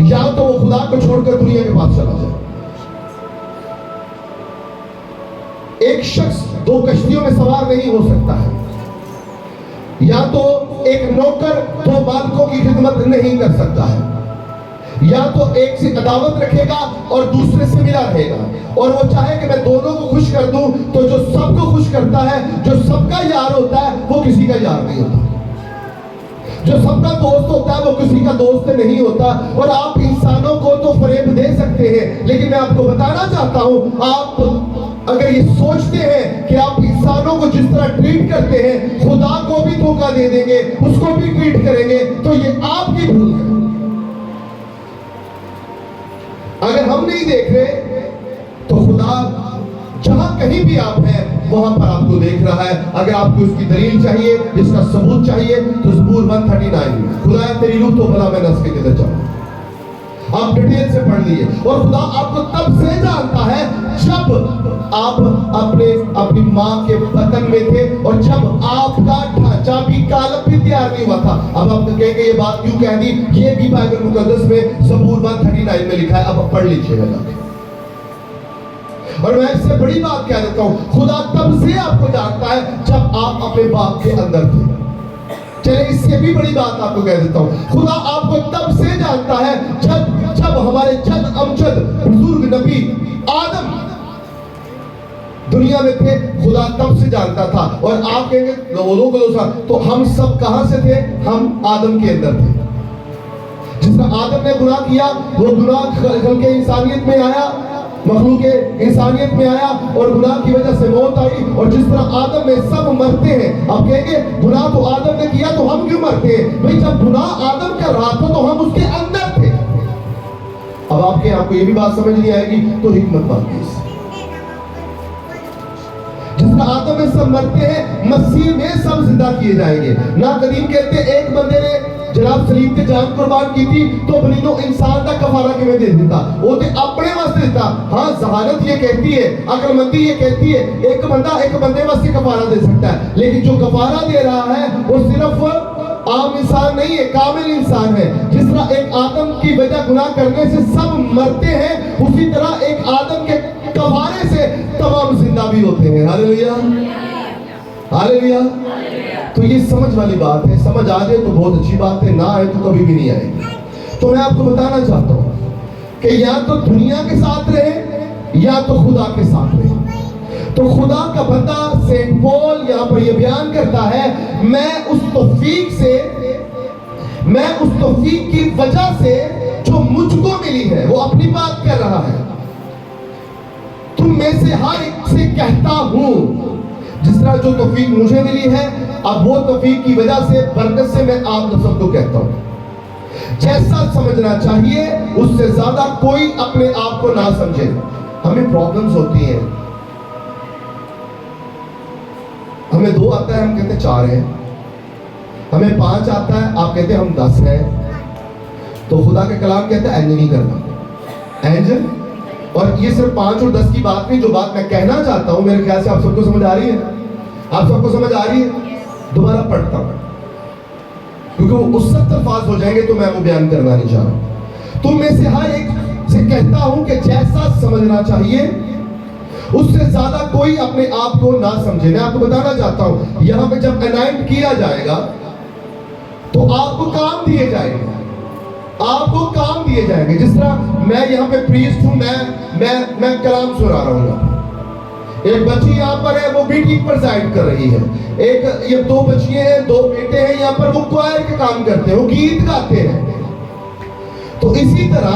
یا تو وہ خدا کو چھوڑ کر دنیا کے پاس چلا جائے. ایک شخص دو کشتیوں میں سوار نہیں ہو سکتا ہے. یا تو ایک نوکر دو مالکوں کی خدمت نہیں کر سکتا ہے. یا تو ایک سے عداوت رکھے گا اور دوسرے سے ملا رہے گا, اور وہ چاہے کہ میں دونوں کو خوش کر دوں, تو جو سب کو خوش کرتا ہے, جو سب کا یار ہوتا ہے, وہ کسی کا یار نہیں ہوتا. جو سب کا دوست ہوتا ہے وہ کسی کا دوست نہیں ہوتا. اور آپ انسانوں کو تو فریب دے سکتے ہیں, لیکن میں آپ کو بتانا چاہتا ہوں, آپ اگر یہ سوچتے ہیں کہ آپ انسانوں کو جس طرح ٹریٹ کرتے ہیں خدا کو بھی دھوکہ دے دیں گے, اس کو بھی ٹریٹ کریں گے, تو یہ آپ کی بھول ہے. اگر ہم نہیں دیکھ رہے تو خدا جہاں کہیں بھی آپ ہیں وہاں پر آپ کو دیکھ رہا ہے. اگر آپ کو اس کی دلیل چاہیے, اس کا ثبوت چاہیے, تو زبور 139 میں خدا تیری روح تو بھلا میں نس کے کدھر جاؤں, آپ ڈیٹیل سے پڑھ لیے. اور خدا آپ کو تب سے جانتا ہے جب آپ اپنی ماں کے بطن میں تھے, اور جب آپ کا ڈھانچہ بھی کالب بھی تیار نہیں ہوا تھا. اب آپ کہیں گے یہ بات کیوں کہہ دی, یہ بھی بائبل مقدس میں زبور 139 میں لکھا ہے, اب پڑھ لیجیے گا. اور میں اس سے بڑی بات کہہ دیتا ہوں, خدا تب سے آپ کو جانتا ہے جب آپ اپنے باپ کے اندر تھے. چلے اس سے بھی بڑی بات آپ کو کہہ دیتا ہوں, خدا آپ کو تب سے جانتا ہے جب ہمارے جد امجد بزرگ نبی آدم دنیا میں تھے, خدا تب سے جانتا تھا. اور آپ کہیں گے تو ہم سب کہاں سے تھے, ہم آدم کے اندر تھے. جس طرح آدم نے گناہ کیا, وہ گناہ خلق انسانیت میں آیا, مخلوق انسانیت میں آیا, اور گناہ کی وجہ سے موت آئی. اور جس طرح آدم میں سب مرتے ہیں, آپ کہیں گے گناہ تو آدم نے کیا تو ہم کیوں مرتے ہیں؟ بھئی جب گناہ آدم کر رہا تھا تو ہم اس کے اندر تھے. اب آپ کو یہ بھی بات سمجھ نہیں آئے گی تو حکمت بات کی. جس طرح آدم میں سب مرتے ہیں, مسیح میں سب زندہ کیے جائیں گے. نہ قدیم کہتے ہیں ایک بندے نے جناب سلیب کے جان قربان کی تھی تو بنینو انسان کا کفارہ کے میں دے دیتا, وہ تے اپنے واسطے دیتا. ہاں ذہانت یہ کہتی ہے, عقل مندی یہ کہتی ہے ایک بندہ ایک بندے واسطے کفارہ دے سکتا ہے, لیکن جو کفارہ دے رہا ہے وہ صرف عام انسان نہیں ہے, کامل انسان ہے. جس طرح ایک آدم کی وجہ گناہ کرنے سے سب مرتے ہیں, اسی طرح ایک آدم کے کفارے سے تمام زندہ بھی ہوتے ہیں. ہاللیلویا ہاللیلویا. تو یہ سمجھ والی بات ہے, سمجھ آ جائے تو بہت اچھی بات ہے, نہ آئے تو کبھی بھی نہیں آئے گی. تو میں آپ کو بتانا چاہتا ہوں کہ یا تو دنیا کے ساتھ رہے یا تو خدا کے ساتھ رہے. تو خدا کا بندہ سینٹ پول یہاں پر یہ بیان کرتا ہے, میں اس توفیق کی وجہ سے جو مجھ کو ملی ہے, وہ اپنی بات کر رہا ہے, تم میں سے ہر ایک سے کہتا ہوں. جس طرح جو توفیق مجھے ملی ہے, اب وہ توفیق کی وجہ سے برکت سے میں آپ سب کو کہتا ہوں, جیسا سمجھنا چاہیے اس سے زیادہ کوئی اپنے آپ کو نہ سمجھے. ہمیں پرابلمز ہوتی ہیں, ہمیں 2 آتا ہے ہم کہتے ہیں 4 ہیں, ہمیں 5 آتا ہے آپ کہتے ہیں ہم 10 ہیں. تو خدا کا کلام کہتا ہے اینج نہیں کرنا, اینج. اور یہ صرف 5 اور 10 کی بات نہیں, جو بات میں کہنا چاہتا ہوں میرے خیال سے آپ سب کو سمجھ آ رہی ہے, آپ سب کو سمجھ آ رہی ہے. دوبارہ پڑھتا ہوں کیونکہ وہ اس وقت الفاظ ہو جائیں گے تو میں وہ بیان کرنا نہیں چاہ رہا. تم میں سے ہر ایک سے کہتا ہوں کہ جیسا سمجھنا چاہیے اس سے زیادہ کوئی اپنے آپ کو نہ سمجھے. میں آپ کو بتانا چاہتا ہوں, یہاں پہ جب انائٹ کیا جائے گا تو آپ کو کام دیے جائیں گے, آپ کو کام دیے جائیں گے. جس طرح میں یہاں پہ پریسٹ ہوں, میں کلام سنا رہا ہوں. ایک بچی یہاں پر ہے, وہ میٹنگ پر پرزائڈ کر رہی ہے. ایک یہ 2 بچیاں ہیں, 2 بیٹے ہیں یہاں پر, وہ کوائر کے کام کرتے ہیں, وہ گیت گاتے ہیں. تو اسی طرح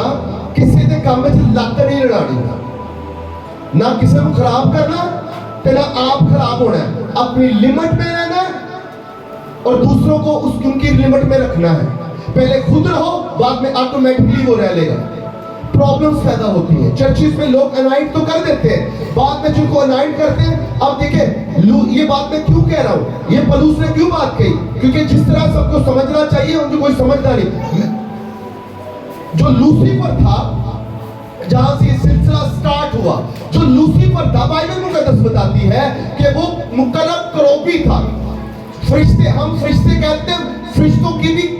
کسی نے کام میں لت نہیں لڑانی, نہ کسی کو خراب کرنا تے نہ آپ خراب ہونا ہے. اپنی لمٹ میں رہنا اور دوسروں کو ان کی لمٹ میں رکھنا ہے. پہلے خود رہو, بعد میں آٹومیٹکلی وہ رہ لے گا. پرابلمز پیدا ہوتی ہیں چرچز میں, لوگ انائٹ تو کر دیتے ہیں, بعد میں جن کو انائٹ کرتے ہیں. اب دیکھیں یہ بات میں کیوں کہہ رہا ہوں, یہ پلوس نے کیوں بات کہی, کیونکہ جس طرح سب کو سمجھنا چاہیے ان کو کوئی سمجھنا نہیں. جو لوسیفر تھا, جہاں سے یہ سلسلہ سٹارٹ ہوا, جو لوسیفر تھا بائبل مقدس بتاتی ہے کہ وہ مقرب کروبی تھا. فرشتے, ہم فرشتے کہتے ہیں, فرشتوں کی بھی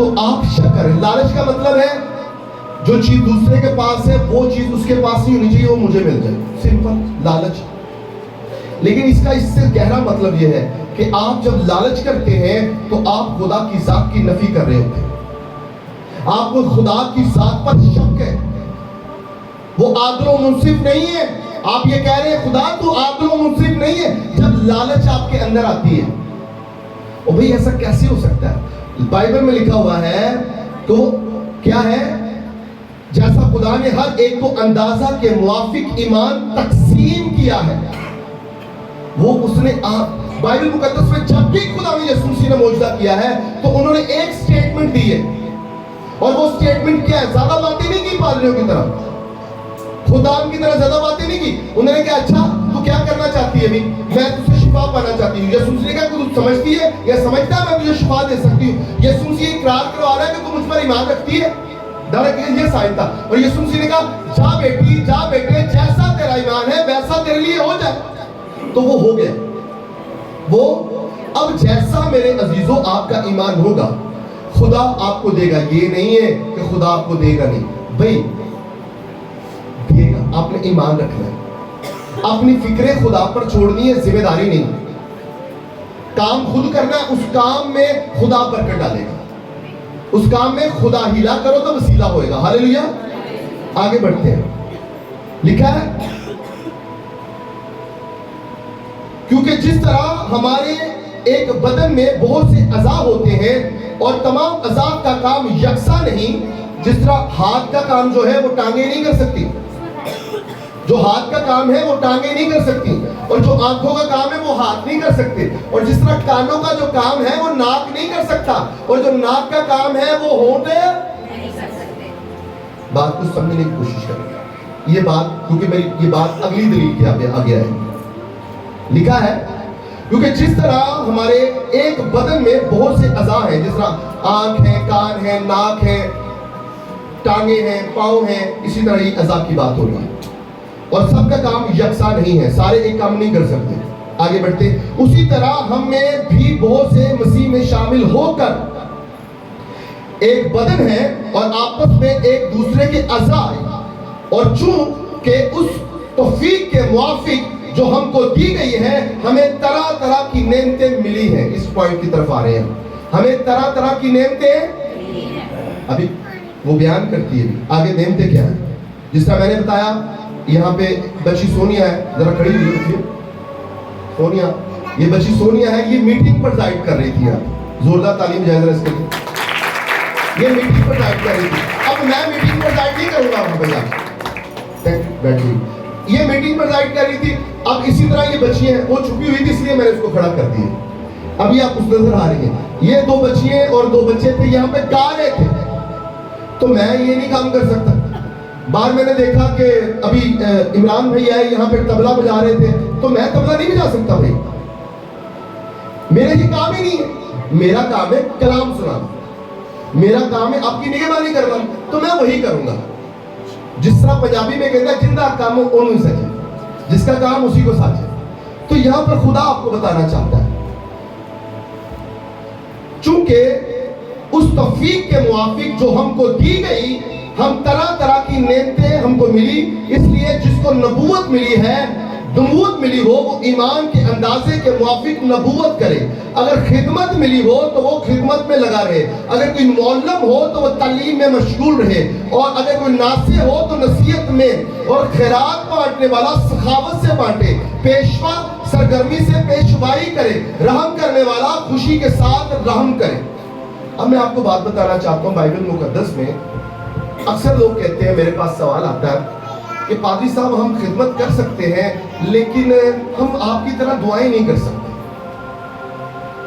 تو آپ شک کریں. لالچ کا مطلب ہے جو چیز دوسرے کے پاس ہے وہ چیز اس کے پاس نہیں ہونی چاہیے, وہ مجھے مل جائے. سمپل لالچ. لیکن اس کا اس سے گہرا مطلب یہ ہے کہ آپ جب لالچ کرتے ہیں تو آپ خدا کی ذات کی نفی کر رہے ہوتے ہیں. آپ کو خدا کی ذات پر شک ہے, وہ عادل و منصف نہیں ہے. آپ یہ کہہ رہے ہیں خدا تو عادل و منصف نہیں ہے جب لالچ آپ کے اندر آتی ہے. اور بھئی ایسا کیسے ہو سکتا ہے؟ بائبل میں لکھا ہوا ہے تو کیا ہے, جیسا خدا نے ہر ایک کو اندازہ کے موافق ایمان تقسیم کیا ہے, وہ اس نے بائبل مقدس میں جب بھی خدا یسوع مسیح نے معجزہ کیا ہے تو انہوں نے ایک سٹیٹمنٹ دی ہے, اور وہ سٹیٹمنٹ کیا ہے؟ زیادہ باتیں نہیں کی پادریوں کی طرح, خدا کی طرح زیادہ باتیں نہیں کی. انہوں نے کہا اچھا تو کیا کرنا چاہتی ہے بھی؟ میں تجھے شفا پانا چاہتی ہوں. یسوع مسیح نے کہا کہ تو سمجھتی ہے یا سمجھتا ہے میں تجھے شفا دے سکتی ہوں؟ یسوع مسیح اقرار کروا رہا ہے کہ تو مجھ پر ایمان رکھتی ہے. دراصل یہ سائن تھا. اور یسوع مسیح نے کہا جا بیٹی جا بیٹے, جیسا تیرا ایمان ہے ویسا تیرے لیے ہو جائے. تو وہ ہو گیا. وہ اب جیسا میرے عزیزوں آپ کا ایمان ہوگا خدا آپ کو دے گا. یہ نہیں ہے کہ خدا آپ کو دے گا نہیں, بھائی دے گا. آپ نے ایمان رکھنا ہے, اپنی فکریں خدا پر چھوڑنی ہے, ذمہ داری نہیں. کام خود کرنا ہے, اس کام میں خدا برکت ڈالے گا. اس کام میں خدا ہیلا کرو تو وسیلہ ہوئے گا. ہاللیلویا. آگے بڑھتے ہیں. لکھا ہے کیونکہ جس طرح ہمارے ایک بدن میں بہت سے اعضاء ہوتے ہیں اور تمام اعضاء کا کام یکساں نہیں, جس طرح ہاتھ کا کام جو ہے وہ ٹانگیں نہیں کر سکتی, جو ہاتھ کا کام ہے وہ ٹانگیں نہیں کر سکتی, اور جو آنکھوں کا کام ہے وہ ہاتھ نہیں کر سکتے, اور جس طرح کانوں کا جو کام ہے وہ ناک نہیں کر سکتا, اور جو ناک کا کام ہے وہ ہونٹ نہیں کر سکتے. بات کو سمجھنے کی کوشش کریں. یہ بات کیونکہ میری یہ بات اگلی دلیل کے آگے ہے. لکھا ہے کیونکہ جس طرح ہمارے ایک بدن میں بہت سے اعضاء ہیں, جس طرح آنکھ ہے, کان ہے, ناک ہے, ٹانگیں ہیں, پاؤں ہیں, اسی طرح یہ اعضاء کی بات ہو رہی ہے, اور سب کا کام یکساں نہیں ہے, سارے ایک کام نہیں کر سکتے. آگے بڑھتے. اسی طرح ہم میں بھی بہت سے مسیح میں شامل ہو کر ایک بدن ہے اور آپس میں ایک دوسرے کے اعضاء, اور چونکہ اس توفیق کے موافق جو ہم کو دی گئی ہے ہمیں طرح طرح کی نعمتیں ملی ہیں. اس پوائنٹ کی طرف آ رہے ہیں. ہمیں طرح طرح کی نعمتیں ابھی وہ بیان کرتی ہے. آگے نعمتیں کیا ہیں؟ جس طرح میں نے بتایا یہاں پہ بچی سونیا ہے, ذرا کھڑی ہوئی سونیا, یہ بچی سونیا ہے, یہ میٹنگ پر ڈائٹ کر رہی تھی. آپ زوردار تعلیم جائزہ اس کے لیے. یہ میٹنگ پر ڈائٹ کر رہی تھی. اب میں میٹنگ پر ڈائٹ نہیں کروں گا وہاں پہ بیٹھی, یہ میٹنگ پر ڈائٹ کر رہی تھی. اب اسی طرح یہ بچی ہیں, وہ چھپی ہوئی تھی اس لیے میں نے اس کو کھڑا کر دیا. ابھی آپ اس نظر آ رہی ہیں. یہ دو بچیاں اور دو بچے تھے یہاں پہ گا رہے تھے, تو میں یہ نہیں کام کر سکتا. باہر میں نے دیکھا کہ ابھی عمران بھائی آئے یہاں پہ تبلا بجا رہے تھے, تو میں تبلا نہیں بجا سکتا بھائی, میرا یہ کام ہی نہیں ہے. میرا کام ہے کلام سنانا, میرا کام ہے آپ کی نگہبانی کرنا, تو میں وہی کروں گا. جس طرح پنجابی میں کہتا ہے جندہ کام اونوں ہی سچے, جس کا کام اسی کو سچے. تو یہاں پر خدا آپ کو بتانا چاہتا ہے چونکہ اس توفیق کے موافق جو ہم کو دی گئی, ہم طرح طرح کی نعمتیں ہم کو ملی. اس لیے جس کو نبوت ملی ہے, نبوت ملی ہو, وہ ایمان کے اندازے کے موافق نبوت کرے. اگر خدمت ملی ہو تو وہ خدمت میں لگا رہے. اگر کوئی معلم ہو تو وہ تعلیم میں مشغول رہے. اور اگر کوئی ناصح ہو تو نصیحت میں, اور خیرات بانٹنے والا سخاوت سے بانٹے. پیشوا سرگرمی سے پیشوائی کرے. رحم کرنے والا خوشی کے ساتھ رحم کرے. اب میں آپ کو بات بتانا چاہتا ہوں. بائبل مقدس میں اکثر لوگ کہتے ہیں, میرے پاس سوال آتا ہے کہ پادری صاحب ہم خدمت کر سکتے ہیں لیکن ہم آپ کی طرح دعائیں نہیں کر سکتے.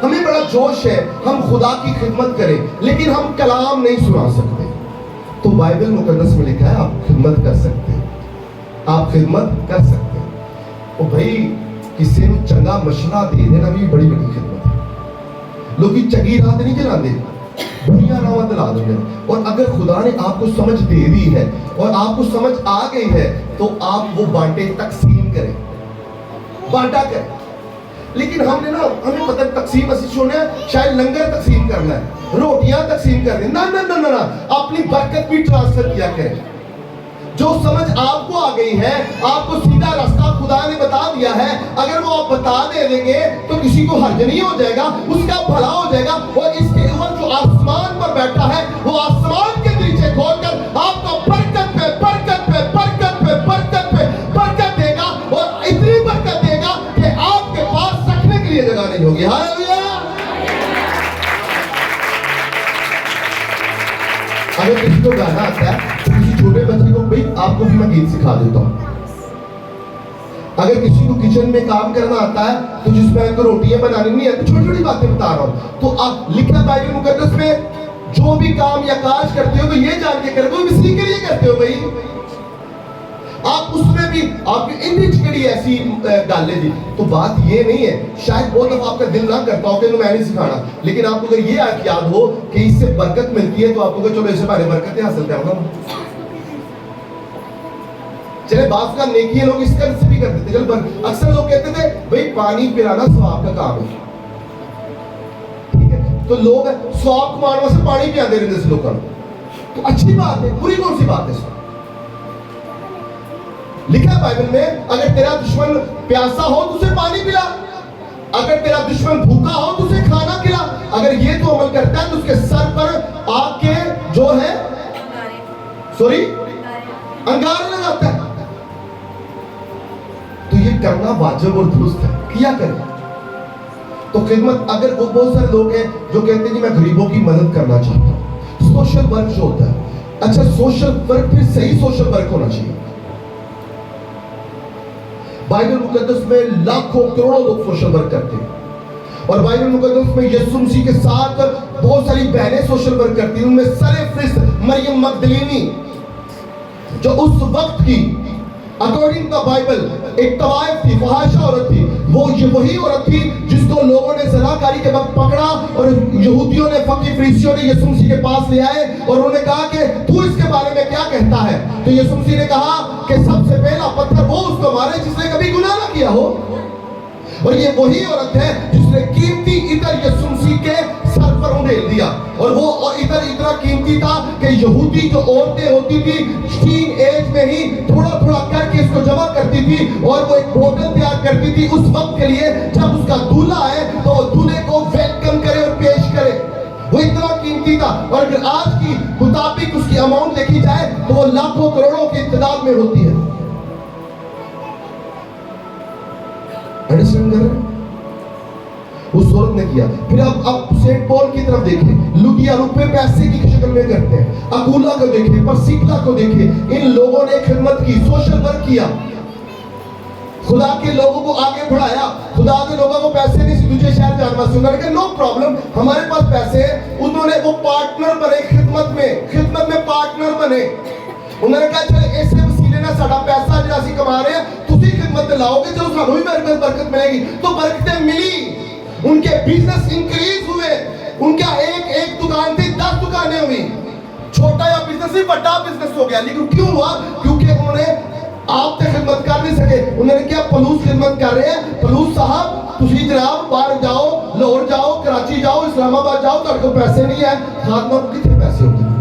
ہمیں بڑا جوش ہے ہم خدا کی خدمت کریں لیکن ہم کلام نہیں سنا سکتے. تو بائبل مقدس میں لکھا ہے آپ خدمت کر سکتے ہیں, آپ خدمت کر سکتے ہیں. اور بھائی کسی نے چنگا مشورہ دے دینا بھی بڑی بڑی خدمت ہے. لوگ چنگی رات نہیں چلا دے, دنیا نامہ دلا دیں گے. اور اگر خدا نے آپ کو سمجھ دے دی ہے اور آپ کو سمجھ آ گئی ہے تو آپ وہ بانٹے, تقسیم کریں, بانٹا کریں. لیکن ہم نے نا, ہمیں پتہ تقسیم اسی چھوڑنا ہے, شاید لنگر تقسیم کرنا ہے. روٹیاں تقسیم کر دیں. نہ نہ نہ نہ, اپنی برکت بھی ٹرانسفر کیا کریں. جو سمجھ آپ کو آ گئی ہے, آپ کو سیدھا راستہ خدا نے بتا دیا ہے, اگر وہ آپ بتا دیں گے تو کسی کو حرج نہیں ہو جائے گا, اس کا بھلا ہو جائے گا. اور اس کے اوپر جو آسمان پر بیٹھا ہے وہ آسمان کے نیچے کھول کر آپ کو برکت پہ برکت پہ برکت پہ برکت پہ برکت دے گا, اور اتنی برکت دے گا کہ آپ کے پاس رکھنے کے لیے جگہ نہیں ہوگی. ہاللیلویا. اگر کسی کو گانا آتا ہے تو کسی چھوٹے بچے کو, بھئی آپ کو بھی میں گیت سکھا دیتا ہوں. اگر کسی کو کچن میں کام کرنا آتا ہے تو جس میں کو روٹیاں بنانی نہیں آتی, چھوٹی چھوٹی باتیں بتا رہا ہوں, تو آپ لکھا بائبل مقدس میں جو بھی کام یا کاج کرتے ہو تو یہ جان کے کرتے ہو اسی کے لیے کرتے ہو. بھائی آپ اس میں بھی آپ کی انڈی چکڑی ایسی ڈالے دی. تو بات یہ نہیں ہے, شاید بہت دفعہ آپ کا دل نہ کرتا ہو کہ میں نہیں سکھانا, لیکن آپ کو اگر یہ آیت یاد ہو کہ اس سے برکت ملتی ہے تو آپ کو کہ چلو اس سے پہلے برکتیں حاصل کرنا. چلے بعض کا نیکی ہے, لوگ اس کا سے بھی کرتے تھے. چل اکثر لوگ کہتے تھے بھئی پانی پلانا ثواب کا کام ہے, ٹھیک ہے, تو لوگ ثواب کمانے سے پانی پیاندے رہتے تھے لوگوں. تو اچھی بات ہے, بری کون سی بات ہے. لکھا بائبل میں اگر تیرا دشمن پیاسا ہو تو اسے پانی پلا, اگر تیرا دشمن بھوکا ہو تو اسے کھانا کھلا. اگر یہ تو عمل کرتا ہے تو اس کے سر پر آگ کے جو ہے انگارے لگاتا ہے. تو یہ کرنا واجب اور درست ہے, کیا کریں. تو خدمت, اگر وہ بہت سارے لوگ ہیں جو کہتے ہیں کہ میں غریبوں کی مدد کرنا چاہتا ہوں, سوشل ورک جو ہوتا ہے. اچھا سوشل ورک پھر صحیح سوشل ورک ہونا چاہیے. بائبل مقدس میں لاکھوں کروڑوں لوگ سوشل ورک کرتے ہیں, اور بائبل مقدس میں یسوع مسیح کے ساتھ بہت ساری بہنیں سوشل ورک کرتی ہیں. ان میں سرفرست مریم مگدلینی جو اس وقت کی اکارڈنگ دا بائبل ایک طوائف تھی, فحاشہ عورت تھی. وہ یہ وہی عورت تھی جس کو لوگوں نے زناکاری کے وقت پکڑا, اور یہودیوں نے, فقی فریسیوں نے یسوع مسیح کے پاس لے آئے اور انہوں نے کہا کہ تو اس کے بارے میں کیا کہتا ہے. تو یسوع مسیح نے کہا کہ سب سے پہلا پتھر وہ اس کو مارے جس نے کبھی گناہ نہ کیا ہو. اور یہ وہی عورت ہے جس نے قیمتی عطر یسوع مسیح کے سر پر انڈیل دیا, اور وہ عطر اتنا قیمتی تھا کہ یہودی جو عورتیں ہوتی تھی ٹین ایج میں ہی تھوڑا تھوڑا کر کے اس کو جمع کرتی تھی, اور وہ ایک بوتل تیار کرتی تھی اس وقت کے لیے جب اس کا دولہا آئے تو وہ دولہے کو ویلکم کرے اور پیش کرے. وہ اتنا قیمتی تھا. اور اگر آج کی مطابق اس کی اماؤنٹ دیکھی جائے تو وہ لاکھوں کروڑوں کی تعداد میں ہوتی ہے. اس عورت نے کیا. پھر اب سینٹ پال کی طرف دیکھیں, لوٹیا روپے پیسے کی شکل میں کرتے ہیں. اکولا کو دیکھیں, پرسیکلا کو دیکھیں, ان لوگوں نے خدمت کی, سوشل ورک کیا, خدا کے لوگوں کو آگے بڑھایا. خدا کے لوگوں کو پیسے نہیں سی دوسرے شہر جانا سی, انہوں نے کہا نو پرابلم ہمارے پاس پیسے ہیں. انہوں نے وہ پارٹنر بنے خدمت میں پارٹنر بنے. انہوں نے کہا چلے ایسے وسیلے نہ ساڈا پیسہ جڑا اسی کما رہے ہیں تسی خدمت تے لاؤ گے, چلو سانوں بھی برکت ملے گی. تو برکتیں ملی, ان کے بزنس انکریز ہوئے. ان کا ایک دکان تھی 10 دکانیں ہوئی. چھوٹا یا بزنس نہیں بڑا بزنس ہو گیا. لیکن کیوں ہوا؟ کیونکہ انہوں نے آپ تے خدمت کر نہیں سکے. انہوں نے کیا پلوس خدمت کر رہے ہیں, پلوس صاحب تسی جناب باہر جاؤ, لاہور جاؤ, کراچی جاؤ, اسلام آباد جاؤ, تہاڈے کول پیسے نہیں ہیں. خادمہ کو کتنے پیسے ہوتے ہیں؟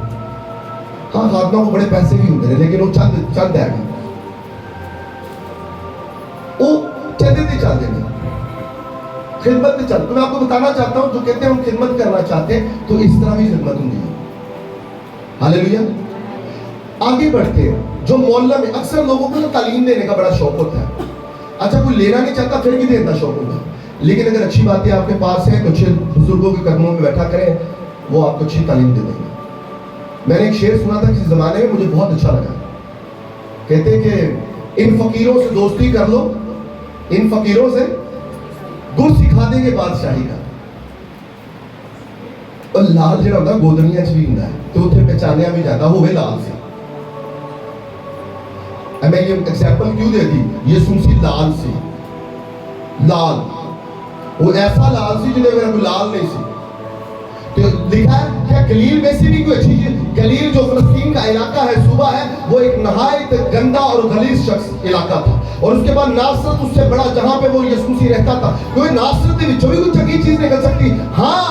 ہاں خادمہ کو بڑے پیسے بھی ہوتے ہیں, لیکن وہ چند ہے وہ چندے تے چل دیں گے, خدمت تے چل. تو میں آپ کو بتانا چاہتا ہوں جو کہتے ہیں ہم خدمت کرنا چاہتے ہیں تو اس طرح بھی خدمت ہوں گی. ہاللیلویا. آگے بڑھتے ہیں. جو محلہ میں اکثر لوگوں کو تعلیم دینے کا بڑا شوق ہوتا ہے. اچھا کوئی لینا نہیں چاہتا پھر بھی دینا شوق ہوتا ہے, لیکن اگر اچھی باتیں آپ کے پاس ہیں تو اچھے بزرگوں کے قدموں میں بیٹھا کریں, وہ آپ کو اچھی تعلیم دے دیں گے. میں نے ایک شعر سنا تھا کسی زمانے میں, مجھے بہت اچھا لگا. کہتے ہیں کہ ان فقیروں سے دوستی کر لو, ان فقیروں سے گر سکھا دیں گے بادشاہی کا. اور لال جڑا ہوتا گودڑیاں چ بھی ہوندا ہے تو اتنے پہچانیا بھی جاتا ہوئے لال سے. میں یہ ایگزامپل کیوں دے دی, یسوع مسیح لال سے, لال وہ ایسا لال سی جنہیں میرا کوئی لال نہیں سی. تو لکھا ہے کیا گلیل میں سے بھی کوئی اچھی چیز. گلیل جو فلسطین کا علاقہ ہے, صوبہ ہے, وہ ایک نہایت گندا اور غلیظ شخص علاقہ تھا. اور اس کے بعد ناصرت اس سے بڑا, جہاں پہ وہ یسوع مسیح رہتا تھا. کیونکہ ناصرت کے وچوں بھی کوئی چنگی چیز نکل سکتی, ہاں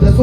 10